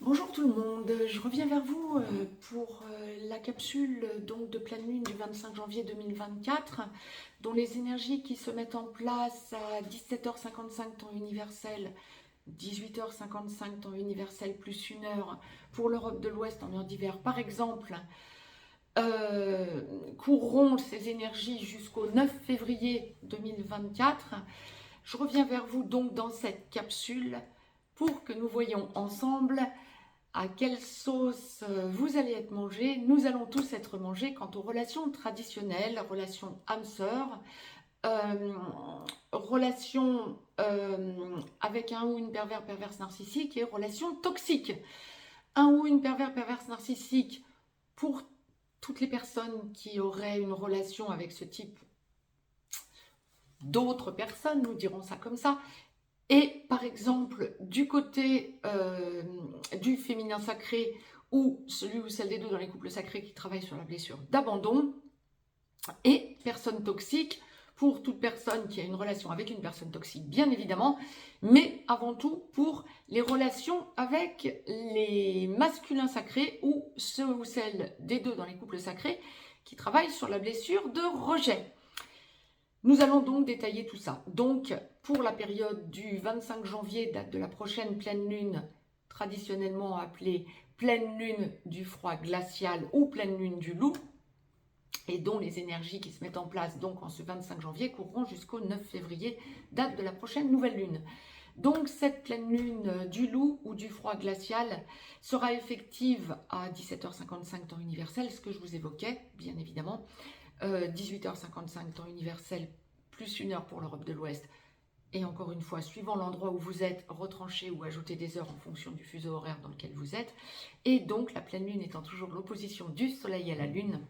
Bonjour tout le monde, je reviens vers vous pour la capsule donc de pleine lune du 25 janvier 2024, dont les énergies qui se mettent en place à 17h55 temps universel, 18h55 temps universel plus 1 heure pour l'Europe de l'Ouest en heure d'hiver par exemple, courront ces énergies jusqu'au 9 février 2024. Je reviens vers vous donc dans cette capsule pour que nous voyions ensemble à quelle sauce vous allez être mangé. Nous allons tous être mangés quant aux relations traditionnelles, relations âme-sœur, relations avec un ou une pervers perverse narcissique et relations toxiques. Un ou une pervers perverse narcissique pour toutes les personnes qui auraient une relation avec ce type d'autres personnes, nous dirons ça comme ça. Et par exemple, du côté du féminin sacré, ou celui ou celle des deux dans les couples sacrés qui travaillent sur la blessure d'abandon, et personne toxique, pour toute personne qui a une relation avec une personne toxique, bien évidemment, mais avant tout pour les relations avec les masculins sacrés, ou ceux ou celles des deux dans les couples sacrés qui travaillent sur la blessure de rejet. Nous allons donc détailler tout ça. Donc, pour la période du 25 janvier, date de la prochaine pleine lune, traditionnellement appelée pleine lune du froid glacial ou pleine lune du loup, et dont les énergies qui se mettent en place donc en ce 25 janvier courront jusqu'au 9 février, date de la prochaine nouvelle lune. Donc cette pleine lune du loup ou du froid glacial sera effective à 17h55 temps universel, ce que je vous évoquais, bien évidemment, 18h55 temps universel, plus 1 heure pour l'Europe de l'Ouest. Et encore une fois, suivant l'endroit où vous êtes, retranchez ou ajoutez des heures en fonction du fuseau horaire dans lequel vous êtes. Et donc, la pleine lune étant toujours l'opposition du soleil à la lune,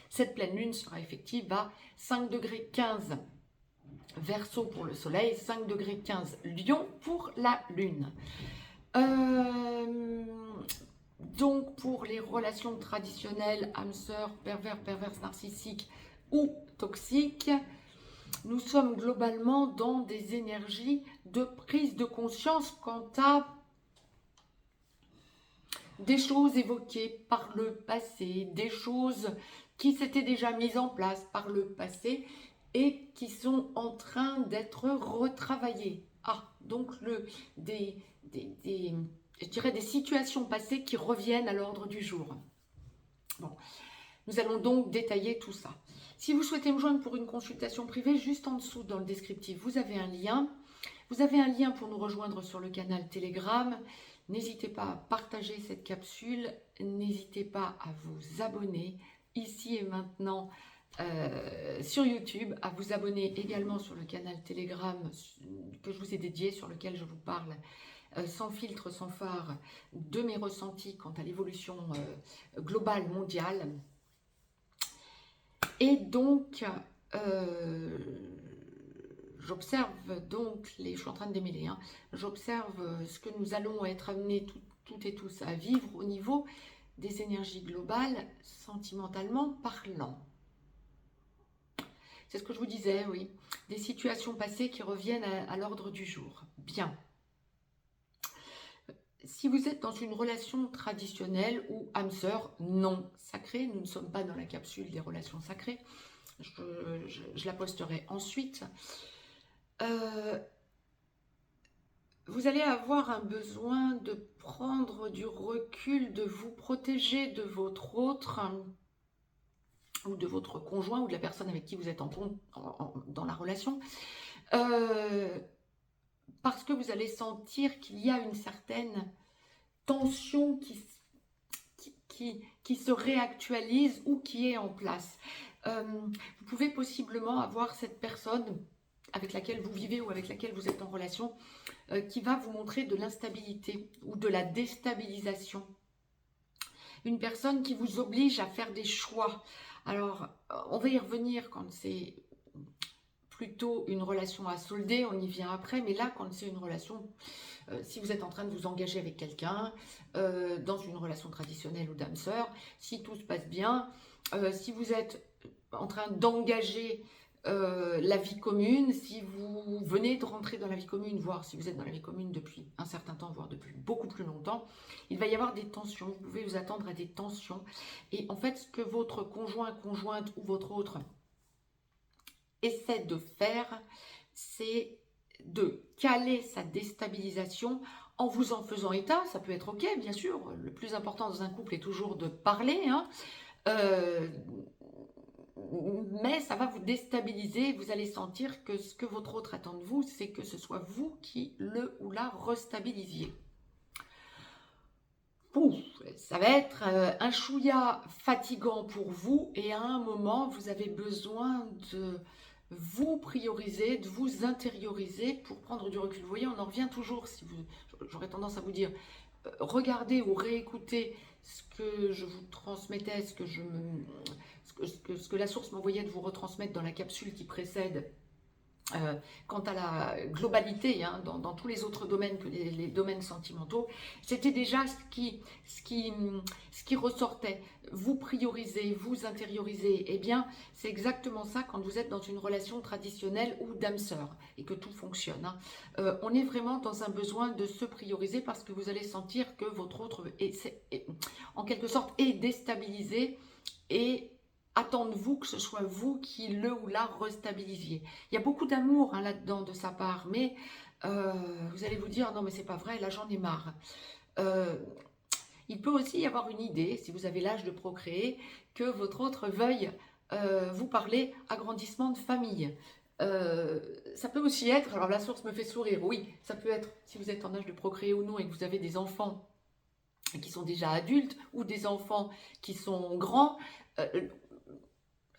cette pleine lune sera effective à 5 degrés 15 Verseau pour le soleil, 5 degrés 15 Lion pour la lune. Donc pour les relations traditionnelles, âme-sœur, pervers, perverse, narcissique ou toxique, nous sommes globalement dans des énergies de prise de conscience quant à des choses évoquées par le passé, des choses qui s'étaient déjà mises en place par le passé et qui sont en train d'être retravaillées. Donc je dirais des situations passées qui reviennent à l'ordre du jour. Bon, nous allons donc détailler tout ça. Si vous souhaitez me joindre pour une consultation privée, juste en dessous dans le descriptif, vous avez un lien. Vous avez un lien pour nous rejoindre sur le canal Telegram. N'hésitez pas à partager cette capsule. N'hésitez pas à vous abonner ici et maintenant sur YouTube, à vous abonner également sur le canal Telegram que je vous ai dédié, sur lequel je vous parle sans filtre, sans phare, de mes ressentis quant à l'évolution globale, mondiale. Et donc, j'observe donc, je suis en train de démêler, j'observe ce que nous allons être amenés toutes et tous à vivre au niveau des énergies globales, sentimentalement parlant. C'est ce que je vous disais, oui. Des situations passées qui reviennent à l'ordre du jour. Bien. Si vous êtes dans une relation traditionnelle ou âme-sœur non sacrée, nous ne sommes pas dans la capsule des relations sacrées, je la posterai ensuite, vous allez avoir un besoin de prendre du recul, de vous protéger de votre autre, ou de votre conjoint, ou de la personne avec qui vous êtes dans la relation, parce que vous allez sentir qu'il y a une certaine tension qui se réactualise ou qui est en place. Vous pouvez possiblement avoir cette personne avec laquelle vous vivez ou avec laquelle vous êtes en relation qui va vous montrer de l'instabilité ou de la déstabilisation. Une personne qui vous oblige à faire des choix. Alors, on va y revenir quand c'est plutôt une relation à solder, on y vient après, mais là, quand c'est une relation, si vous êtes en train de vous engager avec quelqu'un, dans une relation traditionnelle ou d'âme-sœur, si tout se passe bien, si vous êtes en train d'engager la vie commune, si vous venez de rentrer dans la vie commune, voire si vous êtes dans la vie commune depuis un certain temps, voire depuis beaucoup plus longtemps, il va y avoir des tensions, vous pouvez vous attendre à des tensions. Et en fait, ce que votre conjoint, conjointe ou votre autre essaie de faire, c'est de caler sa déstabilisation en vous en faisant état. Ça peut être ok, bien sûr, le plus important dans un couple est toujours de parler, hein. Mais ça va vous déstabiliser, vous allez sentir que ce que votre autre attend de vous, c'est que ce soit vous qui le ou la restabilisiez. Pouf, ça va être un chouïa fatigant pour vous et à un moment, vous avez besoin de vous prioriser, de vous intérioriser pour prendre du recul. Vous voyez, on en revient toujours, si vous, j'aurais tendance à vous dire, regardez ou réécoutez ce que je vous transmettais, ce que la source m'envoyait de vous retransmettre dans la capsule qui précède. Quant à la globalité, hein, dans tous les autres domaines que les domaines sentimentaux, c'était déjà ce qui ressortait. Vous priorisez, vous intériorisez. Eh bien, c'est exactement ça quand vous êtes dans une relation traditionnelle ou d'âme-sœur et que tout fonctionne, hein. On est vraiment dans un besoin de se prioriser parce que vous allez sentir que votre autre en quelque sorte, est déstabilisé et attend de vous que ce soit vous qui le ou la restabilisiez. Il y a beaucoup d'amour, hein, là-dedans de sa part, mais vous allez vous dire, non mais c'est pas vrai, là j'en ai marre. Il peut aussi y avoir une idée, si vous avez l'âge de procréer, que votre autre veuille vous parler agrandissement de famille. Ça peut aussi être, alors la source me fait sourire, oui, ça peut être, si vous êtes en âge de procréer ou non et que vous avez des enfants qui sont déjà adultes ou des enfants qui sont grands,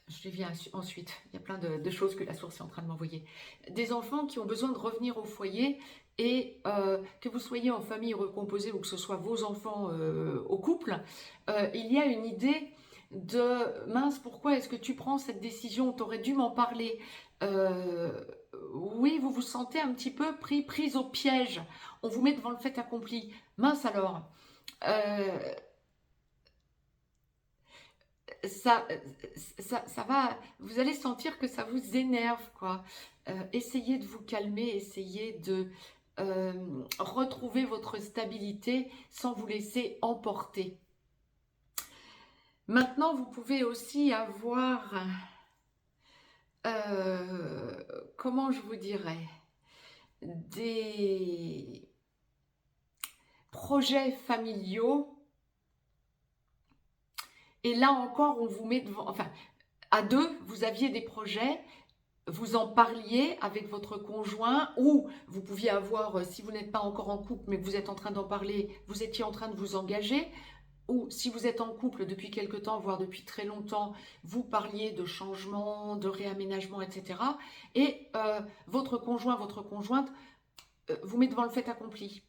je viens ensuite, il y a plein de choses que la source est en train de m'envoyer. Des enfants qui ont besoin de revenir au foyer et que vous soyez en famille recomposée ou que ce soit vos enfants au couple, il y a une idée de mince, pourquoi est-ce que tu prends cette décision? Tu aurais dû m'en parler. Oui, vous vous sentez un petit peu prise au piège. On vous met devant le fait accompli. Mince alors. Ça va, vous allez sentir que ça vous énerve, quoi. Essayez de vous calmer, essayez de retrouver votre stabilité sans vous laisser emporter. Maintenant, vous pouvez aussi avoir, comment je vous dirais, des projets familiaux. Et là encore, on vous met devant, enfin, à deux, vous aviez des projets, vous en parliez avec votre conjoint, ou vous pouviez avoir, si vous n'êtes pas encore en couple, mais que vous êtes en train d'en parler, vous étiez en train de vous engager, ou si vous êtes en couple depuis quelque temps, voire depuis très longtemps, vous parliez de changement, de réaménagement, etc. Et votre conjoint, votre conjointe vous met devant le fait accompli.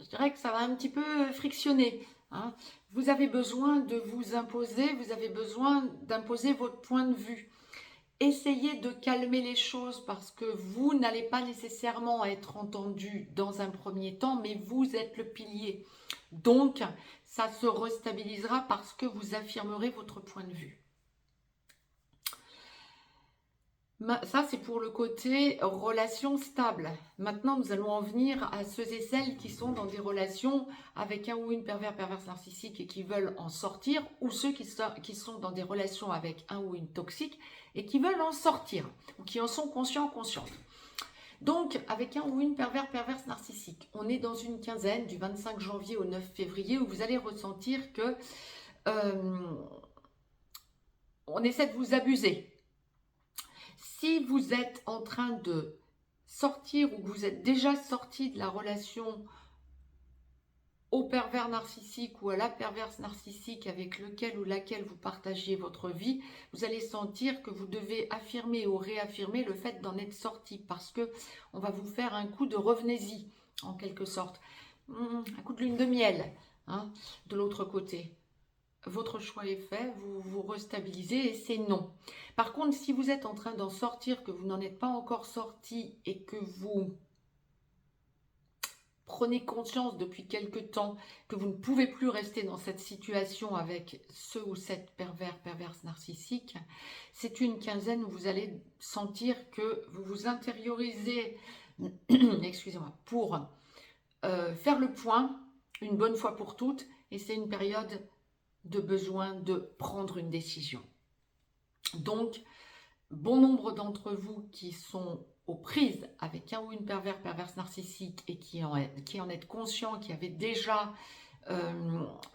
Je dirais que ça va un petit peu frictionner, hein. Vous avez besoin de vous imposer, vous avez besoin d'imposer votre point de vue. Essayez de calmer les choses parce que vous n'allez pas nécessairement être entendu dans un premier temps, mais vous êtes le pilier. Donc, ça se restabilisera parce que vous affirmerez votre point de vue. Ça, c'est pour le côté relation stable. Maintenant, nous allons en venir à ceux et celles qui sont dans des relations avec un ou une perverse narcissique et qui veulent en sortir, ou ceux qui sont dans des relations avec un ou une toxique et qui veulent en sortir, ou qui en sont conscients, conscientes. Donc, avec un ou une perverse narcissique, on est dans une quinzaine du 25 janvier au 9 février où vous allez ressentir que on essaie de vous abuser. Si vous êtes en train de sortir ou que vous êtes déjà sorti de la relation au pervers narcissique ou à la perverse narcissique avec lequel ou laquelle vous partagiez votre vie, vous allez sentir que vous devez affirmer ou réaffirmer le fait d'en être sorti parce que on va vous faire un coup de revenez-y en quelque sorte, un coup de lune de miel, hein, de l'autre côté. Votre choix est fait, vous vous restabilisez et c'est non. Par contre, si vous êtes en train d'en sortir, que vous n'en êtes pas encore sorti et que vous prenez conscience depuis quelque temps que vous ne pouvez plus rester dans cette situation avec ce ou cette perverse narcissique, c'est une quinzaine où vous allez sentir que vous vous intériorisez, excusez-moi, pour faire le point une bonne fois pour toutes, et c'est une période de besoin de prendre une décision. Donc, bon nombre d'entre vous qui sont aux prises avec un ou une perverse narcissique et qui en êtes conscient, qui avez déjà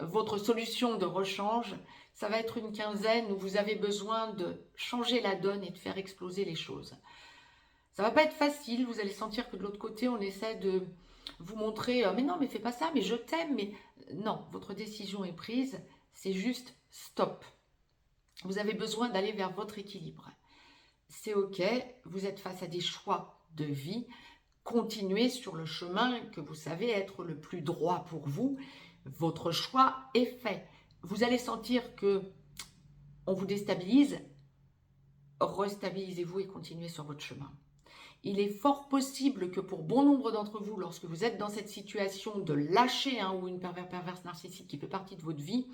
votre solution de rechange, ça va être une quinzaine où vous avez besoin de changer la donne et de faire exploser les choses. Ça va pas être facile, vous allez sentir que de l'autre côté, on essaie de vous montrer « mais non, mais fais pas ça, mais je t'aime », mais non, votre décision est prise, c'est juste stop. Vous avez besoin d'aller vers votre équilibre. C'est ok, vous êtes face à des choix de vie, continuez sur le chemin que vous savez être le plus droit pour vous, votre choix est fait. Vous allez sentir que on vous déstabilise, restabilisez-vous et continuez sur votre chemin. Il est fort possible que pour bon nombre d'entre vous, lorsque vous êtes dans cette situation de lâcher un ou une perverse narcissique qui fait partie de votre vie,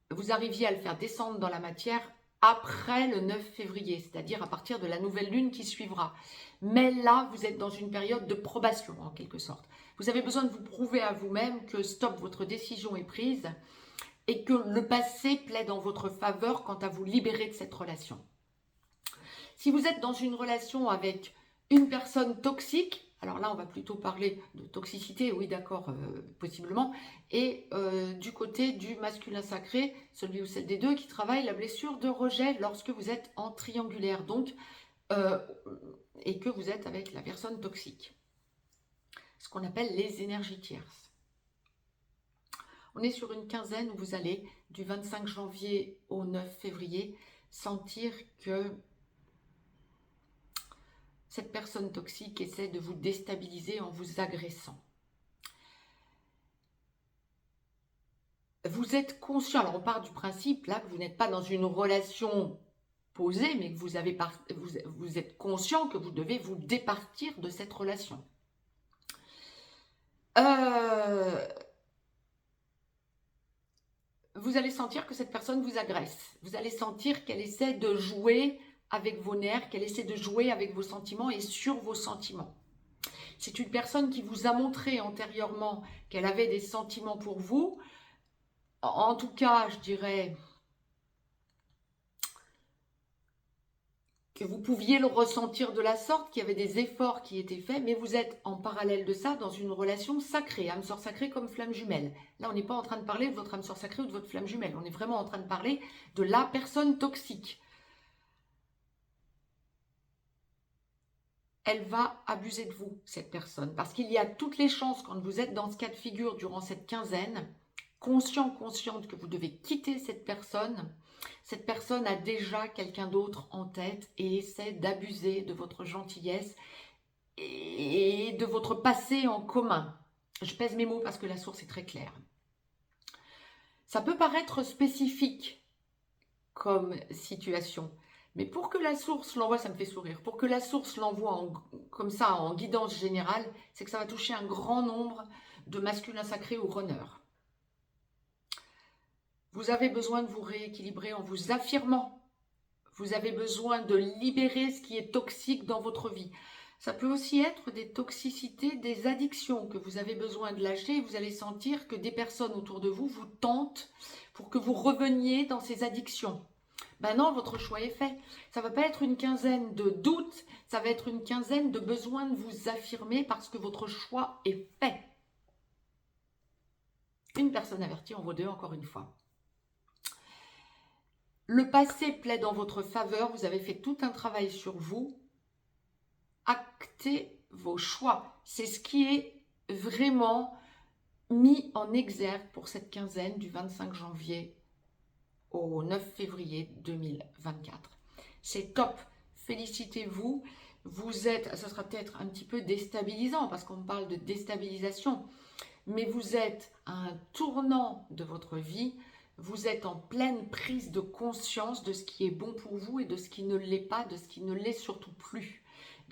vous arriviez à le faire descendre dans la matière après le 9 février, c'est-à-dire à partir de la nouvelle lune qui suivra. Mais là, vous êtes dans une période de probation, en quelque sorte. Vous avez besoin de vous prouver à vous-même que stop, votre décision est prise et que le passé plaide en votre faveur quant à vous libérer de cette relation. Si vous êtes dans une relation avec une personne toxique, alors là, on va plutôt parler de toxicité, oui d'accord, possiblement, et du côté du masculin sacré, celui ou celle des deux qui travaille la blessure de rejet lorsque vous êtes en triangulaire, donc, et que vous êtes avec la personne toxique. Ce qu'on appelle les énergies tierces. On est sur une quinzaine où vous allez, du 25 janvier au 9 février, sentir que cette personne toxique essaie de vous déstabiliser en vous agressant. Vous êtes conscient, alors on part du principe là que vous n'êtes pas dans une relation posée, mais que vous êtes conscient que vous devez vous départir de cette relation. Vous allez sentir que cette personne vous agresse. Vous allez sentir qu'elle essaie de jouer avec vos nerfs, qu'elle essaie de jouer avec vos sentiments et sur vos sentiments. C'est une personne qui vous a montré antérieurement qu'elle avait des sentiments pour vous. En tout cas, je dirais que vous pouviez le ressentir de la sorte, qu'il y avait des efforts qui étaient faits, mais vous êtes en parallèle de ça dans une relation sacrée, âme sœur sacrée comme flamme jumelle. Là, on n'est pas en train de parler de votre âme sœur sacrée ou de votre flamme jumelle, on est vraiment en train de parler de la personne toxique. Elle va abuser de vous, cette personne, parce qu'il y a toutes les chances, quand vous êtes dans ce cas de figure durant cette quinzaine, consciente que vous devez quitter cette personne a déjà quelqu'un d'autre en tête et essaie d'abuser de votre gentillesse et de votre passé en commun. Je pèse mes mots parce que la source est très claire. Ça peut paraître spécifique comme situation, mais pour que la source l'envoie, ça me fait sourire, pour que la source l'envoie comme ça en guidance générale, c'est que ça va toucher un grand nombre de masculins sacrés ou runners. Vous avez besoin de vous rééquilibrer en vous affirmant. Vous avez besoin de libérer ce qui est toxique dans votre vie. Ça peut aussi être des toxicités, des addictions que vous avez besoin de lâcher. Vous allez sentir que des personnes autour de vous vous tentent pour que vous reveniez dans ces addictions. Ben non, votre choix est fait. Ça ne va pas être une quinzaine de doutes, ça va être une quinzaine de besoin de vous affirmer parce que votre choix est fait. Une personne avertie en vaut deux, encore une fois. Le passé plaide en votre faveur, vous avez fait tout un travail sur vous. Actez vos choix. C'est ce qui est vraiment mis en exergue pour cette quinzaine du 25 janvier au 9 février 2024. C'est top, félicitez-vous. Vous êtes, ça sera peut-être un petit peu déstabilisant parce qu'on parle de déstabilisation, mais vous êtes à un tournant de votre vie. Vous êtes en pleine prise de conscience de ce qui est bon pour vous et de ce qui ne l'est pas, de ce qui ne l'est surtout plus.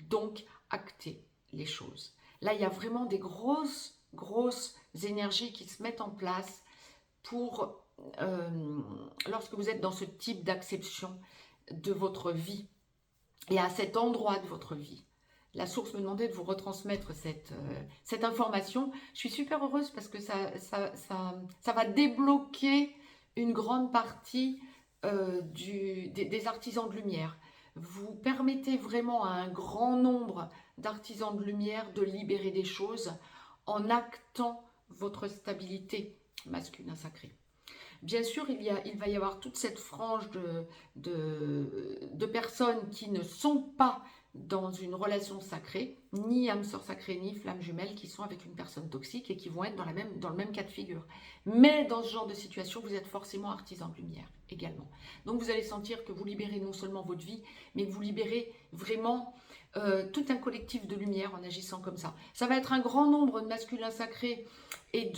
Donc, actez les choses. Là, il y a vraiment des grosses énergies qui se mettent en place pour, lorsque vous êtes dans ce type d'acception de votre vie et à cet endroit de votre vie. La source me demandait de vous retransmettre cette information. Je suis super heureuse parce que ça va débloquer une grande partie des artisans de lumière. Vous permettez vraiment à un grand nombre d'artisans de lumière de libérer des choses en actant votre stabilité masculin sacré. Bien sûr, il va y avoir toute cette frange de personnes qui ne sont pas dans une relation sacrée, ni âme sœur sacrée, ni flamme jumelle, qui sont avec une personne toxique et qui vont être dans le même cas de figure. Mais dans ce genre de situation, vous êtes forcément artisan de lumière également. Donc vous allez sentir que vous libérez non seulement votre vie, mais que vous libérez vraiment tout un collectif de lumière en agissant comme ça. Ça va être un grand nombre de masculins sacrés et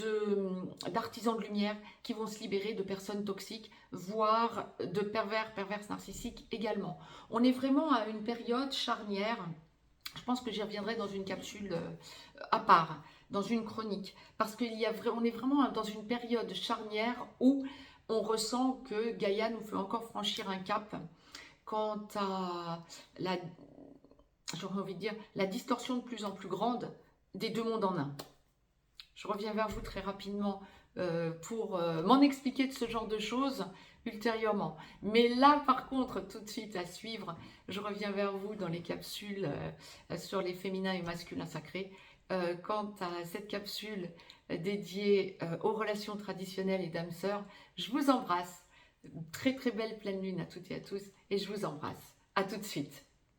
d'artisans de lumière qui vont se libérer de personnes toxiques, voire de perverses narcissiques également. On est vraiment à une période charnière. Je pense que j'y reviendrai dans une capsule à part, dans une chronique, parce qu'on est vraiment dans une période charnière où on ressent que Gaïa nous fait encore franchir un cap quant à j'aurais envie de dire, la distorsion de plus en plus grande des deux mondes en un. Je reviens vers vous très rapidement pour m'en expliquer de ce genre de choses ultérieurement. Mais là, par contre, tout de suite à suivre, je reviens vers vous dans les capsules sur les féminins et masculins sacrés. Quant à cette capsule dédiée aux relations traditionnelles et d'âme sœur, je vous embrasse. Très très belle pleine lune à toutes et à tous et je vous embrasse. À tout de suite.